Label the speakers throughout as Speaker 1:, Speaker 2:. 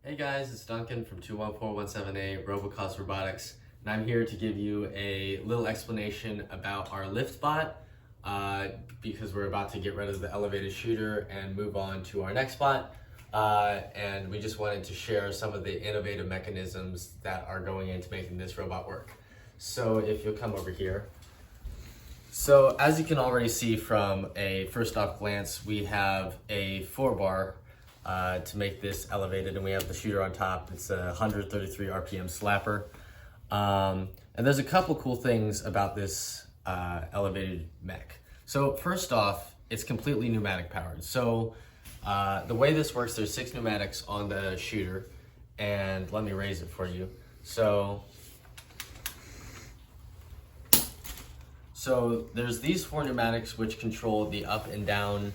Speaker 1: Hey guys, it's Duncan from 214178 Robotics, and I'm here to give you a little explanation about our lift bot because we're about to get rid of the elevated shooter and move on to our next bot. And we just wanted to share some of the innovative mechanisms that are going into making this robot work. So if you'll come over here. So as you can already see from a first off glance, we have a 4-bar to make this elevated, and we have the shooter on top. It's a 133 RPM slapper. And there's a couple cool things about this elevated mech. So first off, it's completely pneumatic powered. So the way this works, there's 6 pneumatics on the shooter, and let me raise it for you. So there's these 4 pneumatics which control the up and down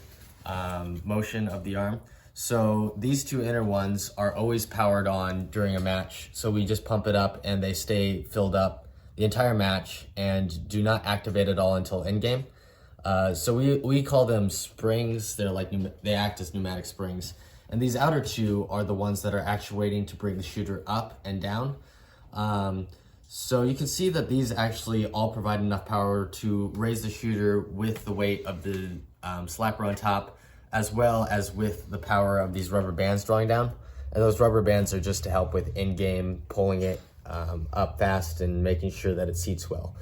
Speaker 1: motion of the arm. So these 2 inner ones are always powered on during a match. So we just pump it up and they stay filled up the entire match and do not activate at all until endgame. So we call them springs. They're like, they act as pneumatic springs. And these outer 2 are the ones that are actuating to bring the shooter up and down. So you can see that these actually all provide enough power to raise the shooter with the weight of the slapper on top, as well as with the power of these rubber bands drawing down. And those rubber bands are just to help with in-game pulling it up fast and making sure that it seats well.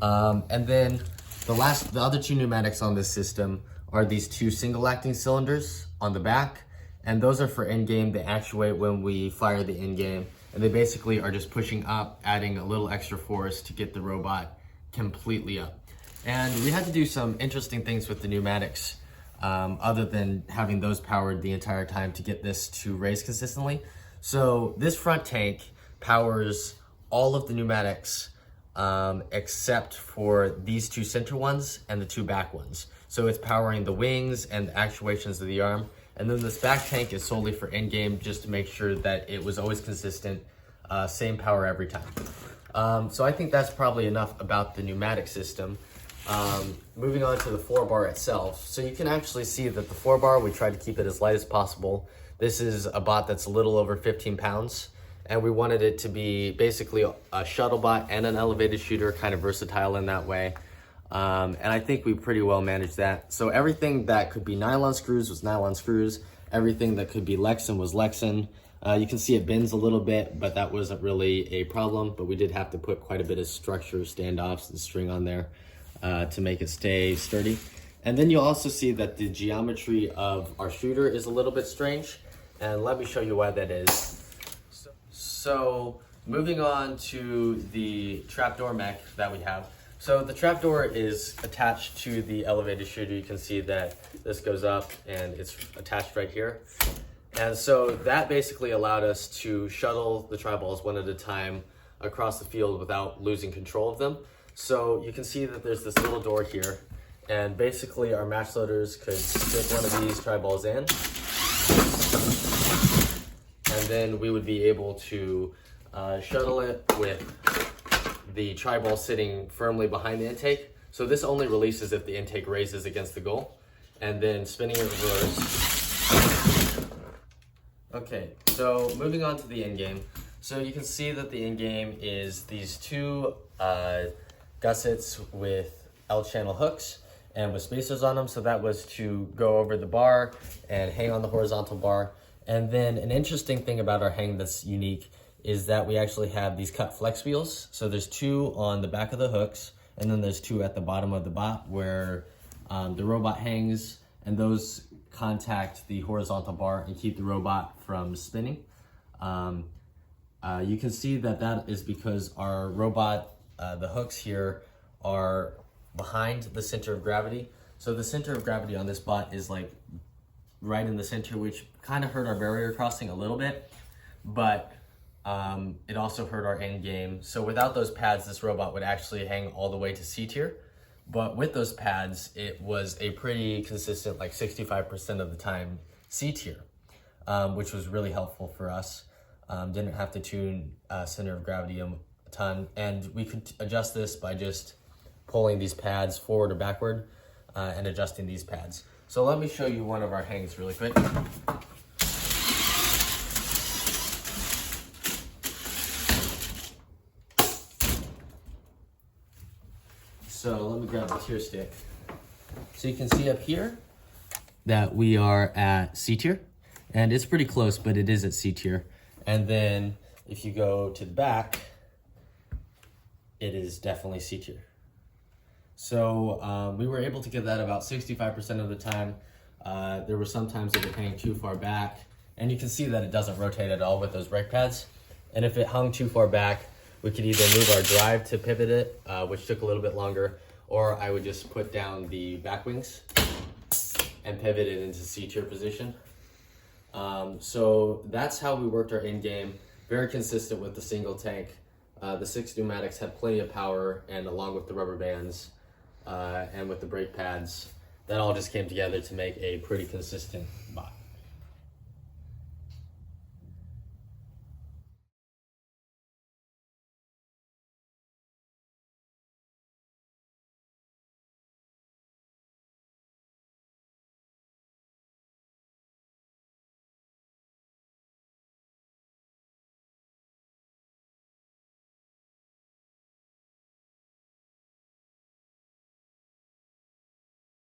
Speaker 1: And then the other 2 pneumatics on this system are these 2 single acting cylinders on the back. And those are for in-game. They actuate when we fire the in-game. And they basically are just pushing up, adding a little extra force to get the robot completely up. And we had to do some interesting things with the pneumatics other than having those powered the entire time to get this to raise consistently. So this front tank powers all of the pneumatics except for these 2 center ones and the 2 back ones. So it's powering the wings and the actuations of the arm. And then this back tank is solely for in-game, just to make sure that it was always consistent, same power every time. So I think that's probably enough about the pneumatic system. Moving on to the 4-bar itself. So you can actually see that the 4-bar, we tried to keep it as light as possible. This is a bot that's a little over 15 pounds. And we wanted it to be basically a shuttle bot and an elevated shooter, kind of versatile in that way. And I think we pretty well managed that. So everything that could be nylon screws was nylon screws. Everything that could be Lexan was Lexan. You can see it bends a little bit, but that wasn't really a problem. But we did have to put quite a bit of structure, standoffs, and string on there to make it stay sturdy. And then you'll also see that the geometry of our shooter is a little bit strange. And let me show you why that is. So moving on to the trapdoor mech that we have. So the trapdoor is attached to the elevated shooter. You can see that this goes up and it's attached right here. And so that basically allowed us to shuttle the tri-balls one at a time across the field without losing control of them. So you can see that there's this little door here, and basically our match loaders could stick one of these tri-balls in, and then we would be able to shuttle it with the tri-ball sitting firmly behind the intake. So this only releases if the intake raises against the goal, and then spinning it reverse. Okay, so moving on to the in-game. So you can see that the in-game is these 2 gussets with L-channel hooks and with spacers on them. So that was to go over the bar and hang on the horizontal bar. And then an interesting thing about our hang that's unique is that we actually have these cut flex wheels. So there's 2 on the back of the hooks, and then there's 2 at the bottom of the bot where the robot hangs, and those contact the horizontal bar and keep the robot from spinning. You can see that that is because our robot, the hooks here are behind the center of gravity. So the center of gravity on this bot is like right in the center, which kind of hurt our barrier crossing a little bit, but it also hurt our end game. So without those pads, this robot would actually hang all the way to C tier. But with those pads, it was a pretty consistent, like 65% of the time, C tier, which was really helpful for us. Didn't have to tune center of gravity a ton. And we could adjust this by just pulling these pads forward or backward and adjusting these pads. So let me show you one of our hangs really quick. So let me grab the tier stick. So you can see up here that we are at C tier, and it's pretty close, but it is at C tier. And then if you go to the back, it is definitely C tier. So we were able to get that about 65% of the time. There were some times that it hung too far back, and you can see that it doesn't rotate at all with those brake pads. And if it hung too far back, we could either move our drive to pivot it, which took a little bit longer, or I would just put down the back wings and pivot it into C tier position. So that's how we worked our Endgame. Very consistent with the single tank. The 6 pneumatics had plenty of power, and along with the rubber bands and with the brake pads, that all just came together to make a pretty consistent bot.